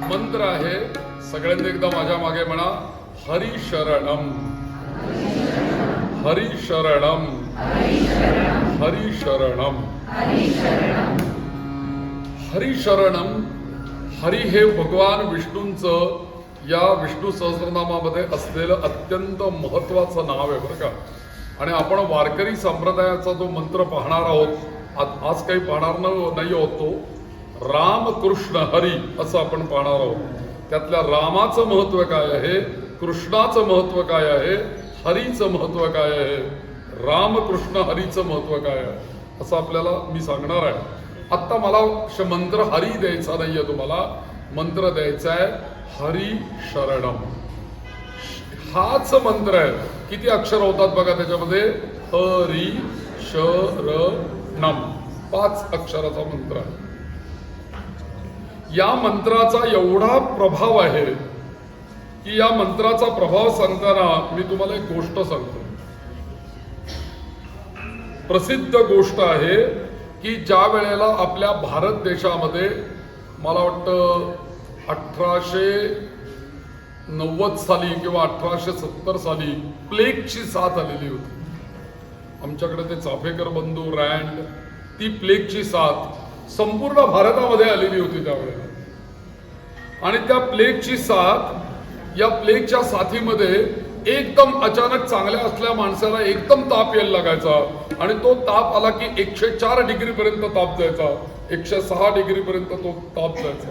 मंत्र आहे, सगळ्यांनी एकदा माझ्या मागे म्हणा, हरी शरणम, हरी शरणम, हरी शरणम, हरी शरणम. हरी हे भगवान विष्णूंचं या विष्णू सहस्रनामामध्ये असलेलं अत्यंत महत्वाचं नाव आहे बरं का. आणि आपण वारकरी संप्रदायाचा जो मंत्र पाहणार आहोत, आज काही पाहणार नाही आहोत, तो राम कृष्ण हरी असं आपण पाहणार आहोत. त्यातल्या रामाचं महत्व काय आहे, कृष्णाचं महत्व काय आहे, हरीचं महत्व काय आहे, राम कृष्ण हरीचं महत्व काय आहे, असं आपल्याला मी सांगणार आहे. आत्ता मला मंत्र हरी द्यायचा नाहीये, तुम्हाला मंत्र द्यायचा आहे हरी शरणम. हाच मंत्र आहे. किती अक्षर होतात बघा त्याच्यामध्ये, हरी शरणम, 5 अक्षराचा मंत्र आहे. या मंत्राचा एवढा प्रभाव आहे की या मंत्राचा प्रभाव सांगताना मी तुम्हाला एक गोष्ट सांगतो. प्रसिद्ध गोष्ट आहे की ज्या वेळेला आपल्या भारत देशामध्ये मला वाटतं 1890 साली किंवा 1870 साली प्लेगची साथ आलेली होती. आमच्याकडे ते चाफेकर बंधू, रँड, ती प्लेगची साथ संपूर्ण भारतामध्ये आलेली होती त्यावेळेला. आणि त्या प्लेगची साथ, या प्लेगच्या साथीमध्ये एकदम अचानक चांगल्या असल्या माणसाला एकदम ताप यायला लागायचा. आणि तो ताप आला की 104 डिग्री पर्यंत ताप जायचा, 106 डिग्री पर्यंत तो ताप जायचा.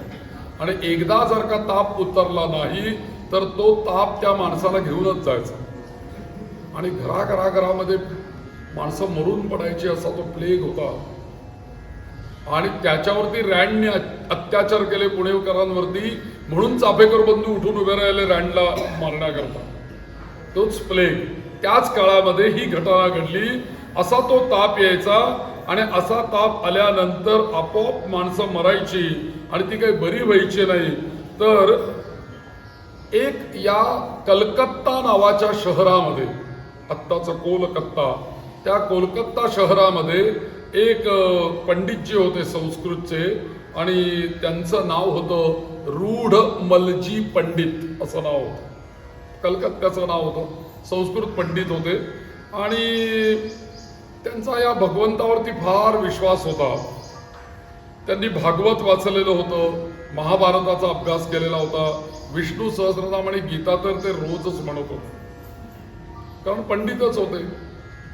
आणि एकदा जर का ताप उतरला नाही तर तो ताप त्या माणसाला घेऊनच जायचा. आणि घराघरामध्ये माणसं मरून पडायची, असा तो प्लेग होता. आणि त्याच्यावरती रँडने अत्याचार केले पुणेकरांवरती, म्हणून चाफेकर बंधू उठून उभे राहिले रँडला मारण्याकरता. तोच प्लेग, त्याच काळामध्ये ही घटना घडली. असा तो ताप यायचा आणि असा ताप आल्यानंतर आपोआप माणसं मरायची आणि ती काही बरी व्हायची नाही. तर एक या कलकत्ता नावाच्या शहरामध्ये, आत्ताचं कोलकत्ता, त्या कोलकत्ता शहरामध्ये एक पंडितजी होते संस्कृतचे आणि त्यांचं नाव होतं रूढमलजी पंडित असं नाव होतं. कलकत्त्याचं नाव होतं, संस्कृत पंडित होते. आणि त्यांचा या भगवंतावरती फार विश्वास होता. त्यांनी भागवत वाचलेलं होतं, महाभारताचा अभ्यास केलेला होता, विष्णू सहस्रनाम आणि गीता तर ते रोजच म्हणत होते, कारण पंडितच होते.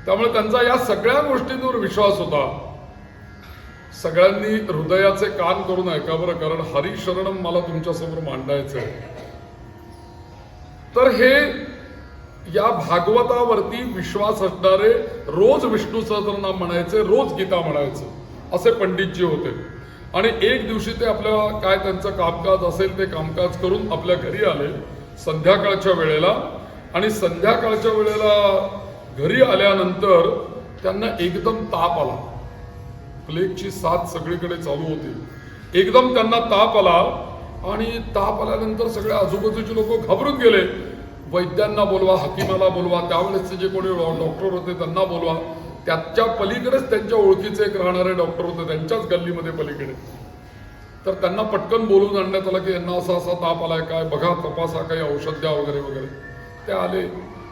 त्यामुळे त्यांचा या सगळ्या गोष्टींवर विश्वास होता. सगळ्यांनी हृदयाचे कान करून ऐका बरं, कारण हरी शरणम मला तुमच्यासमोर मांडायचं आहे. तर हे या भागवतावरती विश्वास असणारे रोज विष्णू सहस्रनाम म्हणायचे, रोज गीता म्हणायचे, असे पंडितजी होते. आणि एक दिवशी ते आपल्या काय त्यांचं कामकाज असेल ते कामकाज करून आपल्या घरी आले संध्याकाळच्या वेळेला. आणि संध्याकाळच्या वेळेला घरी आल्यानंतर त्यांना एकदम ताप आला. प्लेगची साथ सगळीकडे चालू होती. एकदम त्यांना ताप आला आणि ताप आल्यानंतर सगळे आजूबाजूचे लोक घाबरून गेले. वैद्यांना बोलवा, हकीमाला बोलवा, त्यावेळेसचे जे कोणी डॉक्टर होते त्यांना बोलवा. त्याच्या पलीकडेच त्यांच्या ओळखीचे एक राहणारे डॉक्टर होते, त्यांच्याच गल्लीमध्ये पलीकडे. तर त्यांना पटकन बोलून आणण्यात आलं की यांना असा असा ताप आलाय, काय बघा, तपासा, काही औषध द्या वगैरे वगैरे. ते आले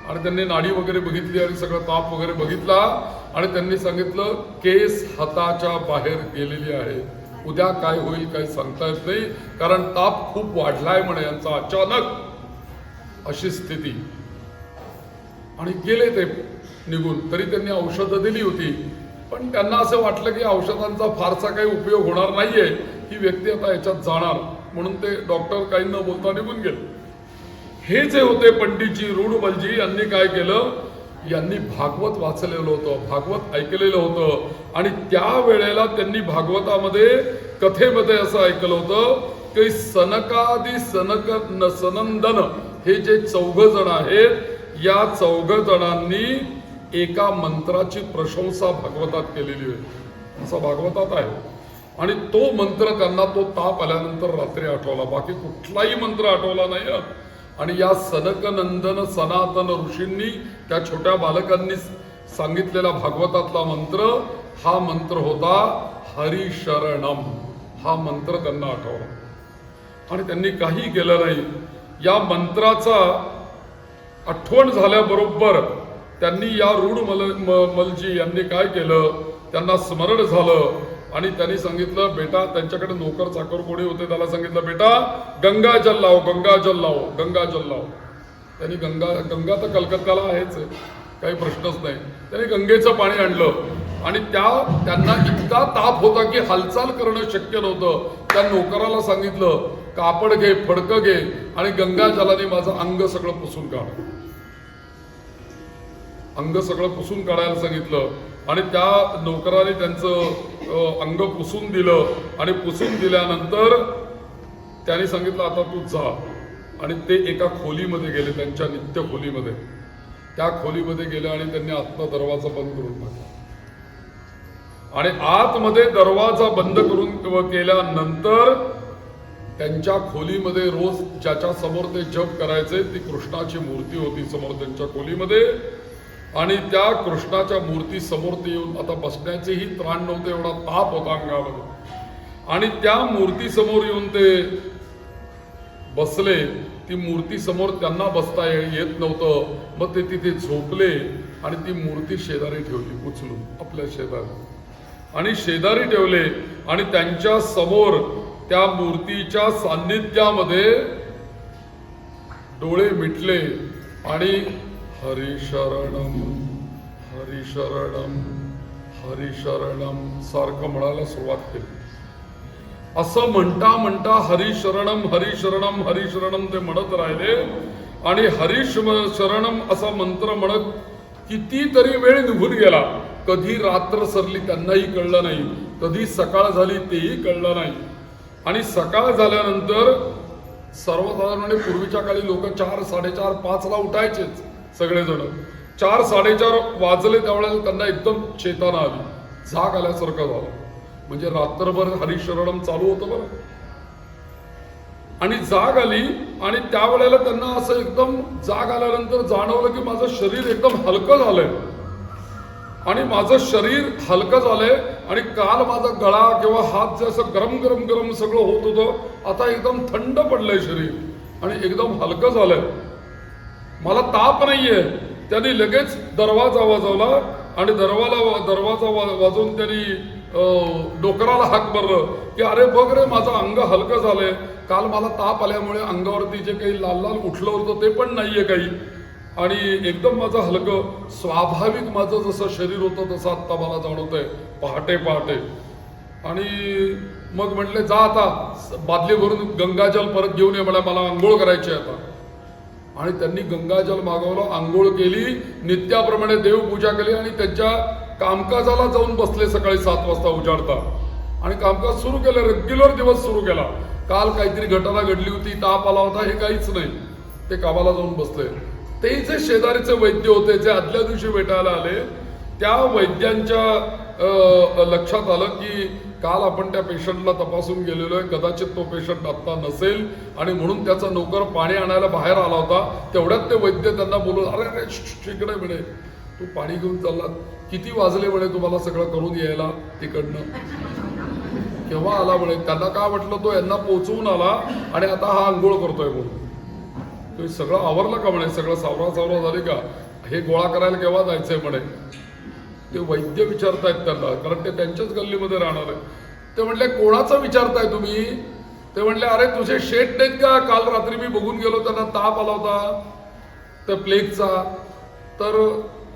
आणि त्यांनी नाडी वगैरे बघितली आणि सगळं ताप वगैरे बघितला. आणि त्यांनी सांगितलं, केस हाताच्या बाहेर गेलेली आहे, उद्या काय होईल काही सांगता येत नाही, कारण ताप खूप वाढलाय म्हणे यांचा अचानक, अशी स्थिती. आणि गेले ते निघून. तरी त्यांनी औषधं दिली होती, पण त्यांना असं वाटलं की औषधांचा फारसा काही उपयोग होणार नाहीये, ही व्यक्ती आता याच्यात जाणार, म्हणून ते डॉक्टर काही न बोलता निघून गेले. हे जे होते पंडितजी रूडमलजी यांनी काय केलं, यांनी भागवत वाचलेलं होतं, भागवत ऐकलेलं होतं, आणि त्या वेळेला त्यांनी भागवतामध्ये कथेमध्ये असं ऐकलं होतं की सनकादी सनंदन हे जे 4 जण आहेत, या 4 जणांनी एका मंत्राची प्रशंसा भागवतात केलेली आहे, असं भागवतात आहे. आणि तो मंत्र त्यांना तो ताप आल्यानंतर रात्री आठवला, बाकी कुठलाही मंत्र आठवला नाही. आणि या सनकनंदन सनातन ऋषींनी त्या छोट्या बालकांनी सांगितलेला भागवतातला मंत्र, हा मंत्र होता हरिशरणम. हा मंत्र त्यांना आठवला आणि त्यांनी काही केलं नाही. या मंत्राचा आठवण झाल्याबरोबर त्यांनी या रूडमलजी यांनी काय केलं, त्यांना स्मरण झालं आणि त्यांनी सांगितलं, बेटा, त्यांच्याकडे नोकर चाकर कोणी होते, त्याला सांगितलं, बेटा गंगाजल लाव, गंगाजल लाव, गंगाजल लाव. त्यांनी गंगा तर कलकत्त्याला आहेच, काही प्रश्नच नाही. त्यांनी गंगेचं पाणी आणलं आणि त्यांना इतका ताप होता की हालचाल करणं शक्य नव्हतं. त्या नोकराला सांगितलं, कापड घे, फडकं घे आणि गंगाजलाने माझं अंग सगळं पुसून काढ. अंग सगळं पुसून काढायला सांगितलं आणि त्या नोकराने त्यांचं अंग पुसून दिलं. आणि पुसून दिल्यानंतर त्याने सांगितलं, आता तू जा. आणि ते एका खोलीमध्ये गेले, त्यांच्या नित्य खोलीमध्ये. त्या खोलीमध्ये गेले आणि त्यांनी आतला दरवाजा बंद करून टाकला. आणि आतमध्ये दरवाजा बंद करून केल्यानंतर त्यांच्या खोलीमध्ये रोज ज्याच्या समोर ते जप करायचे, ती कृष्णाची मूर्ती होती समोर त्यांच्या खोलीमध्ये. आणि त्या कृष्णाच्या मूर्ती समोर ते येऊन आता बसण्याचेही त्राण नव्हते, एवढा ताप होता अंगामध्ये. आणि त्या मूर्ती समोर येऊन ते बसले. ती मूर्ती समोर त्यांना बसता येत नव्हतं, मग ते तिथे झोपले आणि ती मूर्ती शेजारी ठेवली, उचलून आपल्या शेजारी. आणि शेजारी ठेवले आणि त्यांच्या समोर त्या मूर्तीच्या सान्निध्यामध्ये डोळे मिटले आणि हरिशरणम हरिशरणम हरिशरणम सारखं म्हणायला सुरुवात केली. असं म्हणता म्हणता हरिशरणम हरिशरणम हरिशरणम ते म्हणत राहिले. आणि हरिशरणम असा मंत्र म्हणत कितीतरी वेळ निघून गेला. कधी रात्र सरली त्यांनाही कळलं नाही, कधी सकाळ झाली तेही कळलं नाही. आणि सकाळ झाल्यानंतर सर्वसाधारणपणे पूर्वीच्या काळी लोक 4, 4:30, 5ला उठायचेच सगळेजण. 4, 4:30 वाजले त्यावेळेला त्यांना एकदम चेतना आली, जाग आल्यासारखं झालं. म्हणजे रात्रभर हरिशरणम चालू होतं बरं. आणि जाग आली आणि त्यावेळेला त्यांना असं एकदम जाग आल्यानंतर जाणवलं की माझं शरीर एकदम हलकं झालंय. आणि माझं शरीर हलकं झालंय आणि काल माझा गळा किंवा हात जे असं गरम गरम गरम सगळं होत होतं, आता एकदम थंड पडलंय शरीर आणि एकदम हलकं झालंय. मला ताप नाहीये. त्यांनी लगेच दरवाजा वाजवला आणि दरवाजा वाजवून त्यांनी डोकराला हाक मारलं की अरे बघ रे, माझं अंग हलकं झालंय. काल मला ताप आल्यामुळे अंगावरती जे काही लाल लाल उठलं होतं ते पण नाहीये काही. आणि एकदम माझं हलकं स्वाभाविक माझं जसं शरीर होतं तसं आत्ता मला जाणवतंय पहाटे पहाटे. आणि मग म्हटले, जा आता बादली भरून गंगाजल परत घेऊन ये, मला आंघोळ करायची आता. आणि त्यांनी गंगाजल मागवलं, आंघोळ केली, नित्याप्रमाणे देवपूजा केली आणि त्यांच्या कामकाजाला जाऊन बसले सकाळी 7 वाजता उजाडता. आणि कामकाज सुरू केलं, रेग्युलर दिवस सुरू केला. काल काहीतरी घटना घडली होती, ताप आला होता, हे काहीच नाही. ते कामाला जाऊन बसले. ते जे शेजारीचे वैद्य होते जे आदल्या दिवशी भेटायला आले, त्या वैद्यांच्या लक्षात आलं की काल आपण त्या पेशंटला तपासून गेलेलो आहे, कदाचित तो पेशंट आत्ता नसेल आणि म्हणून त्याचा नोकर पाणी आणायला बाहेर आला होता. तेवढ्यात ते वैद्य त्यांना बोलून, अरे अरे इकडे म्हणे, तू पाणी घेऊन चालला, किती वाजले म्हणे तुम्हाला सगळं करून यायला तिकडनं, केव्हा आला म्हणे. त्यांना काय वाटलं तो यांना पोचवून आला आणि आता हा आंघोळ करतोय म्हणून. तो सगळं आवरलं का म्हणे, सगळं सावरा झाली का, हे गोळा करायला केव्हा जायचंय म्हणे. ते वैद्य विचारतायत त्यांना, कारण ते त्यांच्याच गल्लीमध्ये राहणार आहे. ते म्हटले, कोणाचं विचारताय तुम्ही. ते म्हटले, अरे तुझे शेठ नाहीत का, काल रात्री मी बघून गेलो, त्यांना ताप आला होता त्या प्लेगचा. तर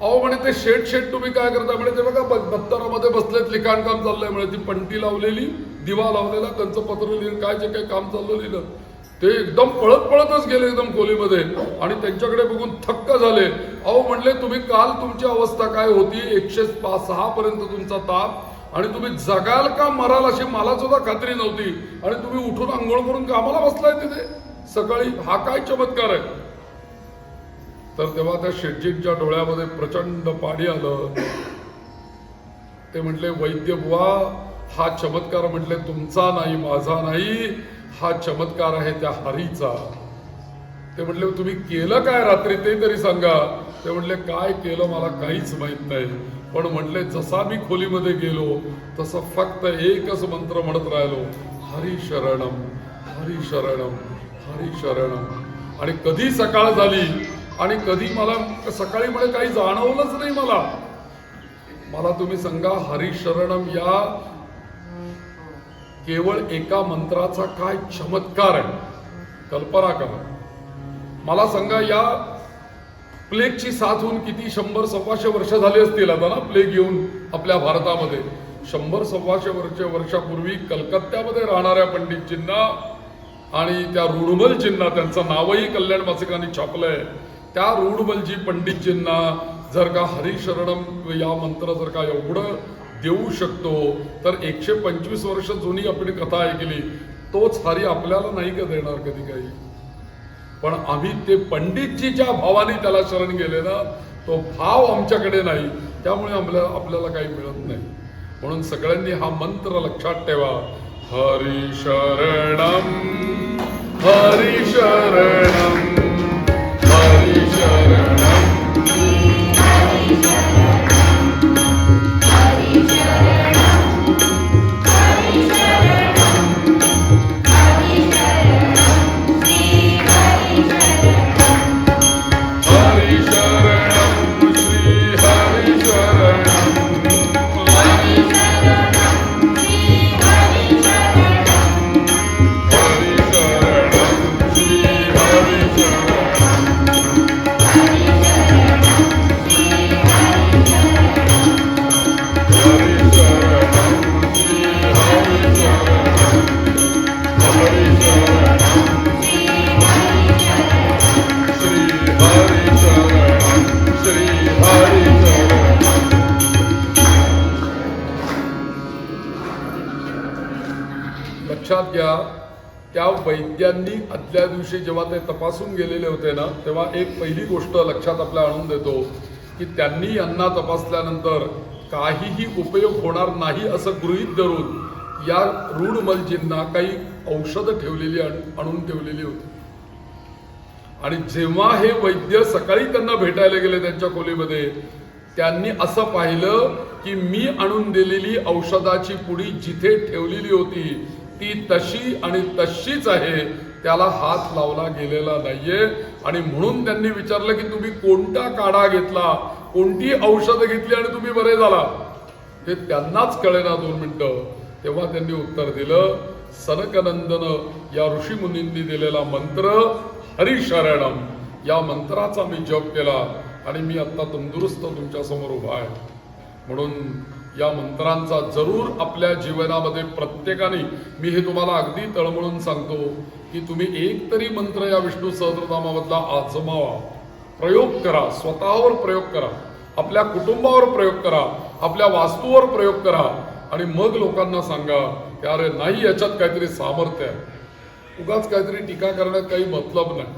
अहो म्हणे, ते शेठ तुम्ही काय करता म्हणे. ते बघा बत्तरामध्ये बसलेत, लिखाणकाम चाललंय म्हणे. ती पंटी लावलेली दिवा लावलेला, त्यांचं पत्र लिहिलं, काय जे काही काम चाललं लिहिलं, ते एकदम पळत पळतच गेले एकदम खोलीमध्ये आणि त्यांच्याकडे बघून थक्क झाले. अहो म्हणले, तुम्ही काल तुमची अवस्था काय होती, 106 पर्यंत तुमचा ताप, आणि तुम्ही जगाल का मराल अशी मला सुद्धा खात्री नव्हती, आणि तुम्ही उठून आंघोळ करून कामाला बसलाय तिथे सकाळी, हा काय चमत्कार आहे. तर तेव्हा त्या शेटजींच्या डोळ्यामध्ये प्रचंड पाणी आलं. ते म्हटले, वैद्य बुवा, हा चमत्कार म्हटले तुमचा नाही, माझा नाही, हा चमत्कार आहे त्या हरीचा. ते म्हटले, तुम्ही केलं काय रात्री ते तरी सांगा. ते म्हटले, काय केलं मला काहीच माहित नाही, पण म्हटले जसा मी खोलीमध्ये गेलो तसं फक्त एकच मंत्र म्हणत राहिलो, हरी शरणम, हरी शरणम, हरी शरणम. आणि कधी सकाळ झाली आणि कधी मला सकाळी मला काही जाणवलंच नाही. मला तुम्ही सांगा, हरी शरणम या केवळ एका मंत्राचा काय चमत्कार आहे, कल्पना करा. मला सांगा, या प्लेगची साथ होऊन किती 100-125 वर्ष झाली असतील आता ना, प्लेग येऊन आपल्या भारतामध्ये. 100-125 वर्षापूर्वी कलकत्त्यामध्ये राहणाऱ्या पंडितजींना आणि त्या रुडमलजींना, त्यांचं नावही कल्याण मासिकांनी छापलंय, त्या रुडमलजी पंडितजींना जर का हरिशरणम या मंत्र जर का एवढं देऊ शकतो, तर 125 वर्ष जुनी आपण कथा ऐकली, तोच हरी आपल्याला नाही का देणार कधी काही. पण आम्ही ते पंडितजीच्या भावाने त्याला शरण गेले ना, तो भाव आमच्याकडे नाही, त्यामुळे आपल्याला काही मिळत नाही. म्हणून सगळ्यांनी हा मंत्र लक्षात ठेवा, हरी शरणम, हरी शरणम, हरी शरणम. लक्षात घ्या, त्या वैद्यांनी आदल्या दिवशी जेव्हा ते तपासून गेलेले होते ना, तेव्हा एक पहिली गोष्ट लक्षात आपल्या आणून देतो की त्यांनी यांना तपासल्यानंतर काहीही उपयोग होणार नाही असं गृहीत धरून या रुडमलजींना काही औषधं ठेवलेली आणून ठेवलेली होती. आणि जेव्हा हे वैद्य सकाळी त्यांना भेटायला गेले त्यांच्या खोलीमध्ये, त्यांनी असं पाहिलं की मी आणून दिलेली औषधाची पुडी जिथे ठेवलेली होती ती तशी आणि तशीच आहे, त्याला हात लावला गेलेला नाहीये. आणि म्हणून त्यांनी विचारलं की तुम्ही कोणता काढा घेतला, कोणती औषधं घेतली आणि तुम्ही बरे झाला, हे त्यांनाच कळेना 2 मिनिटं. तेव्हा त्यांनी उत्तर दिलं, सनकनंदन या ऋषीमुनींनी दिलेला मंत्र हरिशरणम, या मंत्राचा मी जप केला आणि मी आता तंदुरुस्त तुमच्या समोर उभा आहे. म्हणून या मंत्रांचा जरूर आपल्या जीवनामध्ये प्रत्येकाने, मी हे तुम्हाला अगदी तळमळून सांगतो की तुम्ही एक तरी मंत्र या विष्णू सहस्त्रनामामधला आजमावा, प्रयोग करा, स्वतःवर प्रयोग करा, आपल्या कुटुंबावर प्रयोग करा, आपल्या वास्तूवर प्रयोग करा आणि मग लोकांना सांगा की अरे नाही, याच्यात काहीतरी सामर्थ्य आहे. उगाच काहीतरी टीका करण्यात काही मतलब नाही.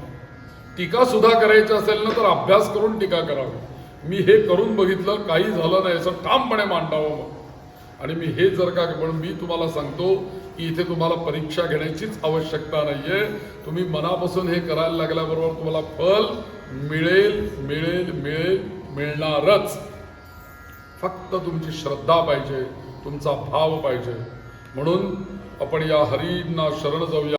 टीका सुद्धा करायची असेल ना तर अभ्यास करून टीका करावी. मी हे करून बघितलं, काही झालं नाही असं ठामपणे मांडावं मग. आणि मी हे जर का, पण मी तुम्हाला सांगतो की इथे तुम्हाला परीक्षा घेण्याचीच आवश्यकता नाहीये. तुम्ही मनापासून हे करायला लागल्याबरोबर तुम्हाला फल मिळेल, मिळेल, मिळेल, मिळणारच. फक्त तुमची श्रद्धा पाहिजे, तुमचा भाव पाहिजे. म्हणून आपण या हरींना शरण जाऊया.